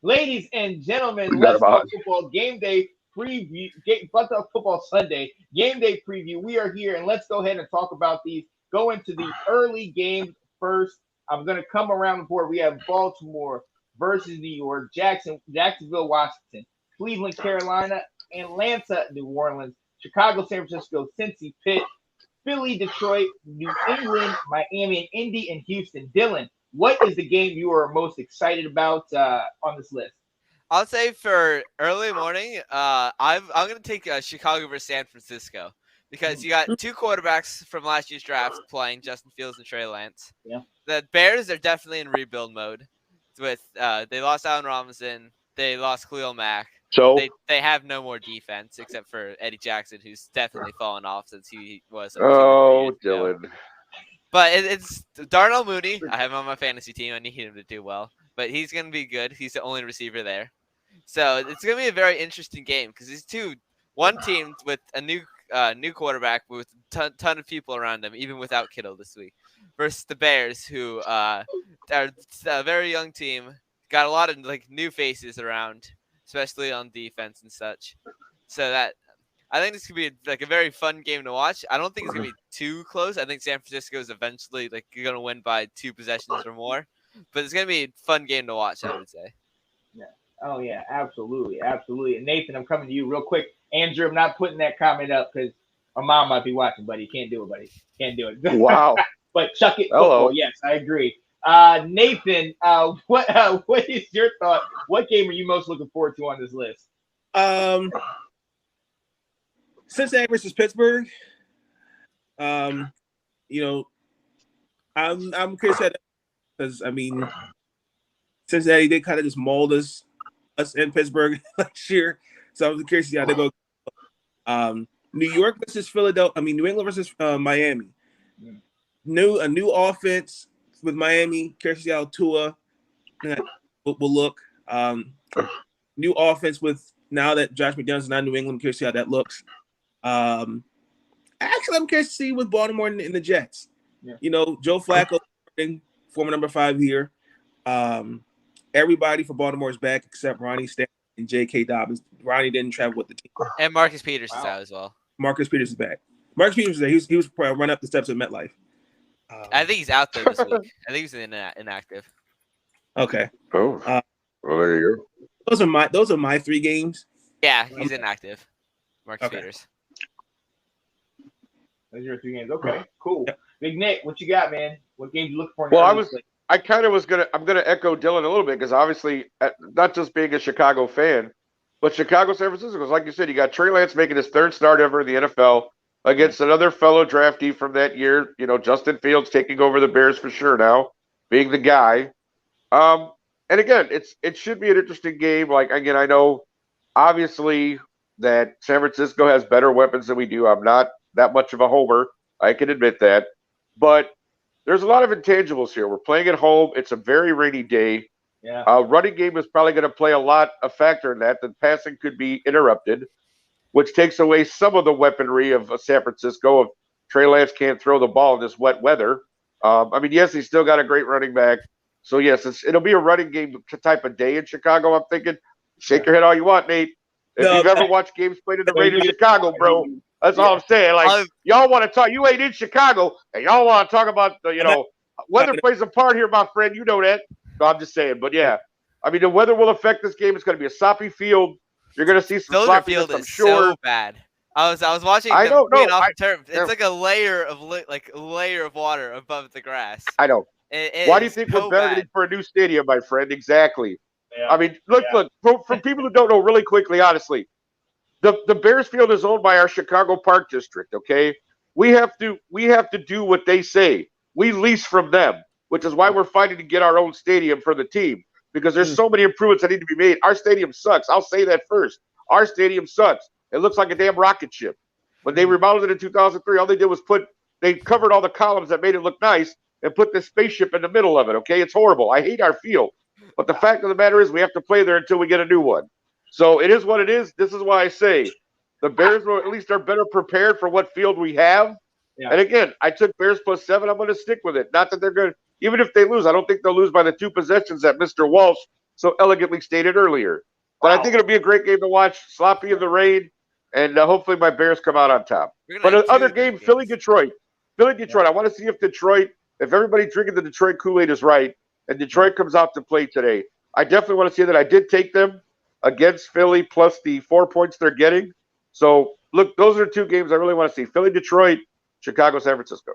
Ladies and gentlemen, Forgot let's about talk it. football game day preview. Let's talk football Sunday game day preview. We are here, and let's go ahead and talk about these. Go into the early games first. I'm going to come around the board. We have Baltimore versus New York, Jacksonville, Washington, Cleveland, Carolina, Atlanta, New Orleans, Chicago, San Francisco, Cincy, Pitt, Philly, Detroit, New England, Miami, and Indy, and Houston. Dylan, what is the game you are most excited about on this list? I'll say for early morning, I'm gonna take Chicago versus San Francisco because you got two quarterbacks from last year's draft playing, Justin Fields and Trey Lance. Yeah. The Bears are definitely in rebuild mode. With they lost Allen Robinson, they lost Khalil Mack. So, They have no more defense except for Eddie Jackson, who's definitely fallen off since he was 2 or 3 years ago. Dylan. But it's Darnell Mooney. I have him on my fantasy team. I need him to do well, but he's gonna be good. He's the only receiver there. So it's going to be a very interesting game because these one team with a new quarterback with a ton of people around them, even without Kittle this week, versus the Bears, who are a very young team, got a lot of new faces around, especially on defense and such. So that I think this could be a very fun game to watch. I don't think it's going to be too close. I think San Francisco is eventually going to win by 2 possessions or more, but it's going to be a fun game to watch, I would say. Yeah. Oh yeah, absolutely, absolutely. And Nathan, I'm coming to you real quick. Andrew, I'm not putting that comment up because my mom might be watching, buddy. You can't do it, buddy. Can't do it. Wow. But chuck it Hello. football. Yes, I agree. Nathan, what is your thought? What game are you most looking forward to on this list? Cincinnati versus Pittsburgh. You know, I'm curious because I mean, Cincinnati they kind of just mauled us in Pittsburgh last year, so I'm curious to see how they go. New York versus Philadelphia. I mean, New England versus Miami. A new offense with Miami. Curious to see how Tua will look. New offense with now that Josh McDaniels is not in New England. Curious to see how that looks. Actually, I'm curious to see with Baltimore and the Jets. Yeah. You know, Joe Flacco, former number 5 here. Everybody for Baltimore is back except Ronnie Stanley and J.K. Dobbins. Ronnie didn't travel with the team. And Marcus Peters is out as well. Marcus Peters is back. Marcus Peters is there. He was probably run up the steps of MetLife. I think he's out there this week. I think he's inactive. Okay. Oh, well, there you go. Those are my 3 games. Yeah, he's inactive. Marcus Peters. Those are your 3 games. Okay, cool. Yeah. Big Nick, what you got, man? What games you look for? I kind of was I'm gonna echo Dylan a little bit because obviously, not just being a Chicago fan, but Chicago, San Francisco. Because like you said, you got Trey Lance making his 3rd start ever in the NFL against another fellow draftee from that year. You know, Justin Fields taking over the Bears for sure now, being the guy. And again, it should be an interesting game. Like again, I know obviously that San Francisco has better weapons than we do. I'm not that much of a homer. I can admit that, but there's a lot of intangibles here. We're playing at home. It's a very rainy day. Yeah. Running game is probably going to play a factor in that. The passing could be interrupted, which takes away some of the weaponry of San Francisco. If Trey Lance can't throw the ball in this wet weather. I mean, yes, he's still got a great running back. So, yes, it'll be a running game type of day in Chicago. I'm thinking, shake your head all you want, Nate. If you've ever watched games played in the rain in Chicago, bro, that's all I'm saying. Like, y'all want to talk. You ain't in Chicago, and y'all want to talk about, weather plays a part here, my friend. You know that. No, I'm just saying. But, yeah, I mean, the weather will affect this game. It's going to be a soppy field. You're going to see some sloppiness, I'm sure. So bad. I was watching them off the turf. It's like a layer of water above the grass. I know. Why do you think we're begging for a new stadium, my friend? Exactly. Yeah. I mean, look, for people who don't know really quickly, honestly, the Bears field is owned by our Chicago Park District, okay? We have to do what they say. We lease from them, which is why we're fighting to get our own stadium for the team because there's so many improvements that need to be made. Our stadium sucks. I'll say that first. Our stadium sucks. It looks like a damn rocket ship. When they remodeled it in 2003, all they did was they covered all the columns that made it look nice and put this spaceship in the middle of it, okay? It's horrible. I hate our field. But the fact of the matter is we have to play there until we get a new one. So it is what it is. This is why I say the Bears at least are better prepared for what field we have. Yeah. And again, I took Bears +7. I'm going to stick with it. Not that they're going to – even if they lose, I don't think they'll lose by the 2 possessions that Mr. Walsh so elegantly stated earlier. But I think it'll be a great game to watch. Sloppy in the rain, and hopefully my Bears come out on top. But the other game, Philly-Detroit. Philly-Detroit. I want to see if everybody drinking the Detroit Kool-Aid is right, and Detroit comes out to play today. I definitely want to see that. I did take them against Philly plus the 4 points they're getting. So, look, those are 2 games I really want to see. Philly-Detroit, Chicago-San Francisco.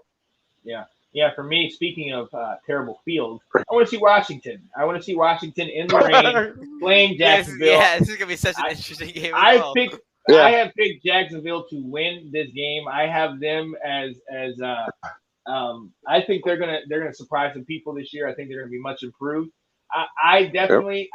Yeah. Yeah, for me, speaking of terrible fields, I want to see Washington. I want to see Washington in the rain playing Jacksonville. Yeah, this is gonna be such an interesting game. I have picked Jacksonville to win this game. I have them as I think they're gonna surprise some people this year. I think they're gonna be much improved. I definitely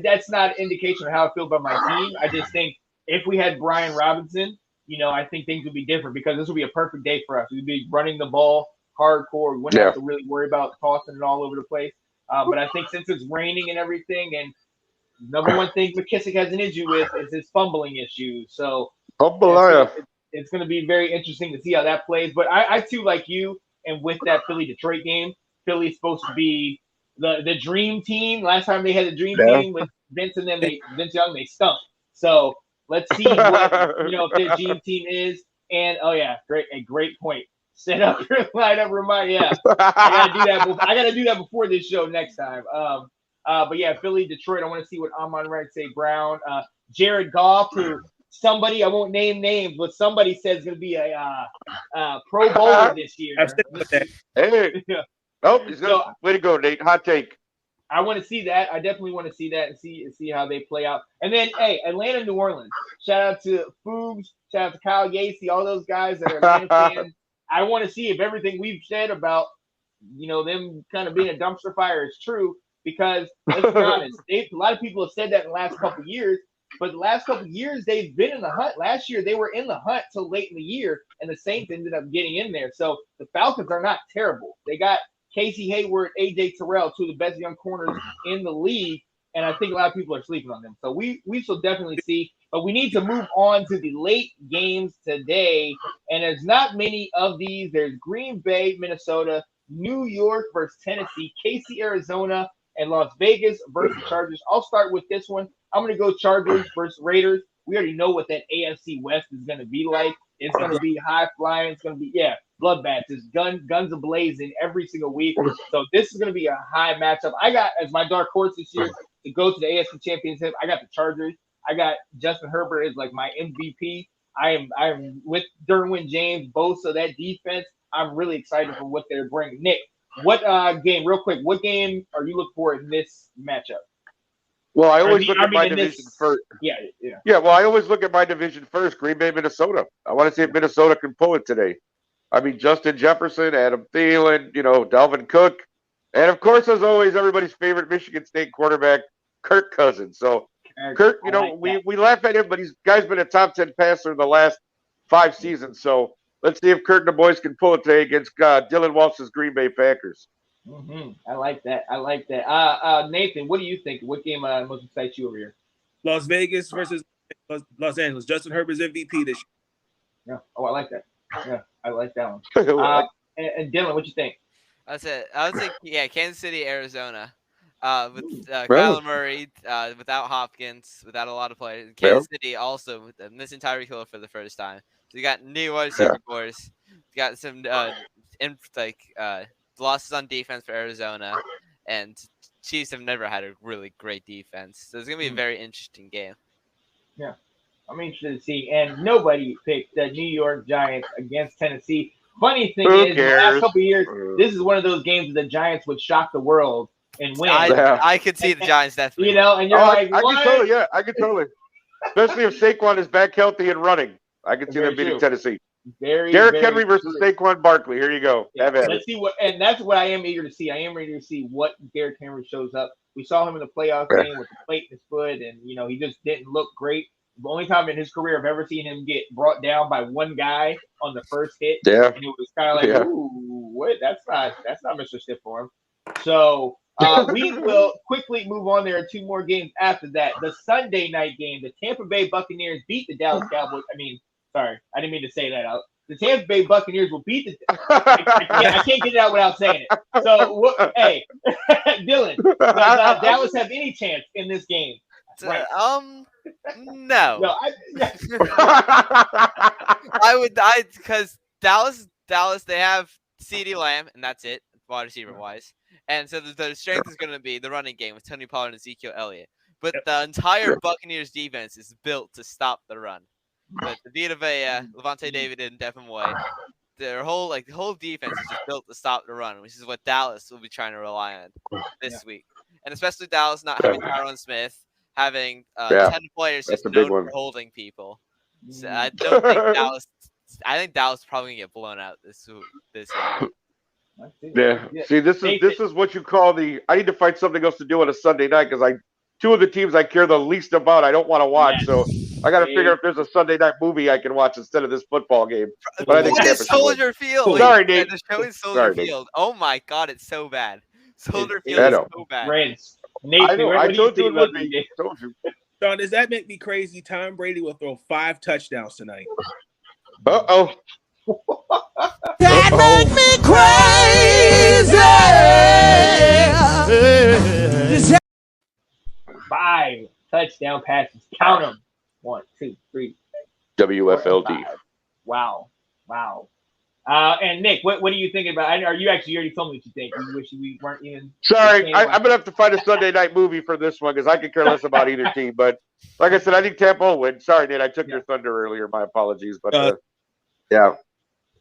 that's not an indication of how I feel about my team. I just think if we had Brian Robinson, I think things would be different because this would be a perfect day for us. We'd be running the ball hardcore. We wouldn't have to really worry about tossing it all over the place. But I think since it's raining and everything, and number one thing McKissick has an issue with is his fumbling issues. So it's going to be very interesting to see how that plays. But I too, like you, and with that Philly-Detroit game, Philly's supposed to be the dream team. Last time they had a dream team with Vince and then Vince Young, they stunk. So let's see what if their dream team is. And great point. Set up your lineup, remind. Yeah, I gotta do that before this show next time. But yeah, Philly, Detroit. I want to see what Amon-Ra St. Brown, Jared Goff, who somebody I won't name names, but somebody says is gonna be a Pro Bowler this year. Hey, he's gonna way to go, Nate. Hot take. I want to see that. I definitely want to see that and see how they play out. And then, Atlanta, New Orleans. Shout out to Foogs. Shout out to Kyle Yates. All those guys that are Atlanta fans. I want to see if everything we've said about, them kind of being a dumpster fire is true because, let's be honest, a lot of people have said that in the last couple of years, but the last couple of years they've been in the hunt. Last year they were in the hunt till late in the year, and the Saints ended up getting in there. So the Falcons are not terrible. They got Casey Hayward, A.J. Terrell, 2 of the best young corners in the league, and I think a lot of people are sleeping on them. So we shall definitely see. But we need to move on to the late games today. And there's not many of these. There's Green Bay, Minnesota, New York versus Tennessee, KC, Arizona, and Las Vegas versus Chargers. I'll start with this one. I'm going to go Chargers versus Raiders. We already know what that AFC West is going to be like. It's going to be high flying. It's going to be, bloodbaths. It's guns ablazing every single week. So this is going to be a high matchup. I got, as my dark horse this year, to go to the AFC Championship, I got the Chargers. I got Justin Herbert as like my MVP. I am with Derwin James, both. So that defense, I'm really excited for what they're bringing. Nick, what game, real quick, what game are you looking for in this matchup? Well, I always look at my division first. Yeah. Well, I always look at my division first, Green Bay, Minnesota. I want to see if Minnesota can pull it today. I mean, Justin Jefferson, Adam Thielen, Dalvin Cook. And, of course, as always, everybody's favorite Michigan State quarterback, Kirk Cousins. So, Kirk, we laugh at him, but guy's been a top 10 passer in the last 5 seasons. So let's see if Kirk and the boys can pull it today against Dylan Walsh's Green Bay Packers. Mm-hmm. I like that. Nathan, what do you think? What game most excites you over here? Las Vegas versus Los Angeles. Justin Herbert's MVP this year. Yeah. Oh, I like that. Yeah, I like that one. And Dylan, what you think? That's it. I would say, Kansas City, Arizona. With Kyler Murray, without Hopkins, without a lot of players. Kansas City also with missing Tyreek Hill for the first time. So you got new wide receiver cores. You got some losses on defense for Arizona, and Chiefs have never had a really great defense. So it's gonna be a very interesting game. Yeah, I'm interested to see. And nobody picked the New York Giants against Tennessee. Funny thing is, the last couple of years, this is one of those games that the Giants would shock the world and win. I could see the Giants definitely. And you're like, what? I could totally. Especially if Saquon is back healthy and running. I could see them beating Tennessee. Derrick Henry versus Saquon Barkley. Here you go. Yeah, let's see and that's what I am eager to see. I am ready to see what Derrick Henry shows up. We saw him in the playoff game with the plate in his foot, and he just didn't look great. The only time in his career I've ever seen him get brought down by one guy on the first hit. Yeah. And it was kind of like, ooh, what? That's not Mr. Stiff for him. So we will quickly move on. There are 2 more games after that. The Sunday night game, the Tampa Bay Buccaneers beat the Dallas Cowboys. Sorry, I didn't mean to say that out. the Tampa Bay Buccaneers will beat the. I can't get it out without saying it. So, hey, Dylan, does Dallas have any chance in this game? Right. No. No, Because Dallas, they have CeeDee Lamb, and that's it, wide receiver wise. And so the strength is going to be the running game with Tony Pollard and Ezekiel Elliott. But the entire Buccaneers defense is built to stop the run. But Vita Vea, Levante David, and Devin White, the whole defense is just built to stop the run, which is what Dallas will be trying to rely on this week. And especially Dallas not having Tyron Smith, having 10 players just known for holding people. So I don't think Dallas. I think Dallas is probably gonna get blown out this year. Yeah. See, this is what you call the. I need to find something else to do on a Sunday night because two of the teams I care the least about I don't want to watch. So I got to figure if there's a Sunday night movie I can watch instead of this football game. But I think it's Soldier Field. Sorry, Nate. The show is Soldier Field. Oh my God, it's so bad. Soldier Field is so bad. Reds. Nate, I know. I told you it would be. Told you. Sean, does that make me crazy? Tom Brady will throw 5 touchdowns tonight. Uh-oh. That make me crazy. 5 touchdown passes. Count them. 1, 2, 3. WFLD. Wow. And Nick, what are you thinking about? Are you already told me what you think? You wish we weren't even. Sorry, I'm going to have to find a Sunday night movie for this one because I could care less about either team. But like I said, I think Tampa will win. Sorry, Nate, I took your thunder earlier. My apologies. But yeah.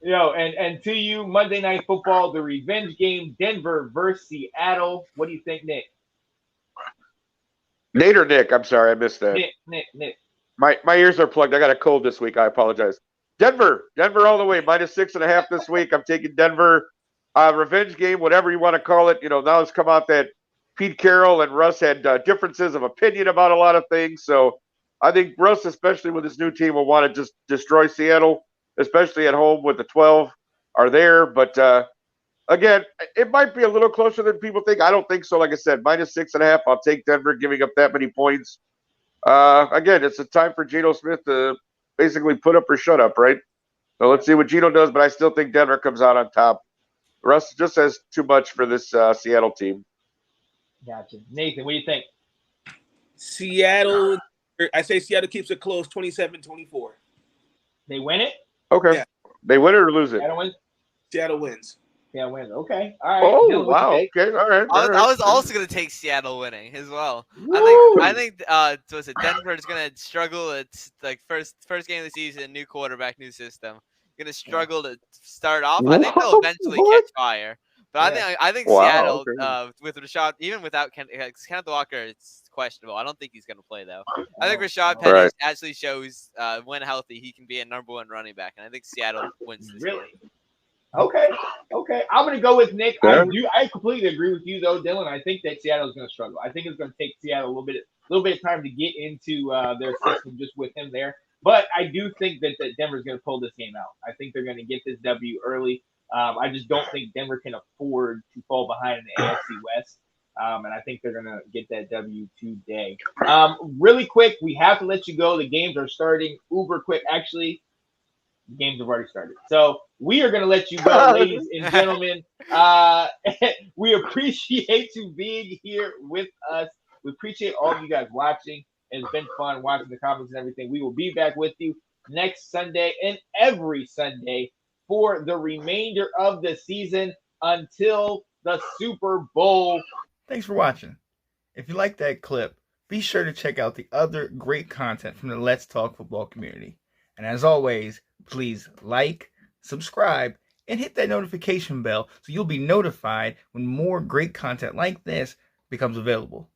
And to you, Monday Night Football, the revenge game, Denver versus Seattle. What do you think, Nick? Nate or Nick? I'm sorry, I missed that. Nick. My ears are plugged. I got a cold this week. I apologize. Denver all the way. -6.5 this week. I'm taking Denver. Revenge game, whatever you want to call it. Now it's come out that Pete Carroll and Russ had differences of opinion about a lot of things. So I think Russ, especially with his new team, will want to just destroy Seattle, especially at home with the 12 are there. But again, it might be a little closer than people think. I don't think so. Like I said, -6.5. I'll take Denver giving up that many points. Again, it's a time for Geno Smith to basically put up or shut up, right? So let's see what Geno does, but I still think Denver comes out on top. Russ just has too much for this Seattle team. Gotcha. Nathan, what do you think? Seattle, I say Seattle keeps it close, 27-24. They win it? Okay. Yeah. They win it or lose it? Seattle wins? Seattle wins. Seattle wins. Okay. All right. Oh, Dylan, wow. Okay. All right. I was also going to take Seattle winning as well. I think Denver is going to struggle. It's like first game of the season, new quarterback, new system. Going to struggle to start off. I think they'll eventually catch fire. But I think Seattle with Rashad, even without Kenneth Walker, it's questionable. I don't think he's going to play though. I think Rashad Penny actually shows when healthy he can be a #1 running back, and I think Seattle wins this game. Okay. I'm going to go with Nick. Yeah. I completely agree with you, though, Dylan. I think that Seattle is going to struggle. I think it's going to take Seattle a little bit of time to get into their system just with him there. But I do think that Denver's going to pull this game out. I think they're going to get this W early. I just don't think Denver can afford to fall behind in the AFC West. And I think they're going to get that W today. Really quick, we have to let you go. The games are starting uber quick. Actually, the games have already started. So we are going to let you go, ladies and gentlemen. We appreciate you being here with us. We appreciate all of you guys watching. It's been fun watching the comments and everything. We will be back with you next Sunday and every Sunday for the remainder of the season until the Super Bowl. Thanks for watching. If you like that clip, be sure to check out the other great content from the Let's Talk Football community. And as always, please like, subscribe, and hit that notification bell so you'll be notified when more great content like this becomes available.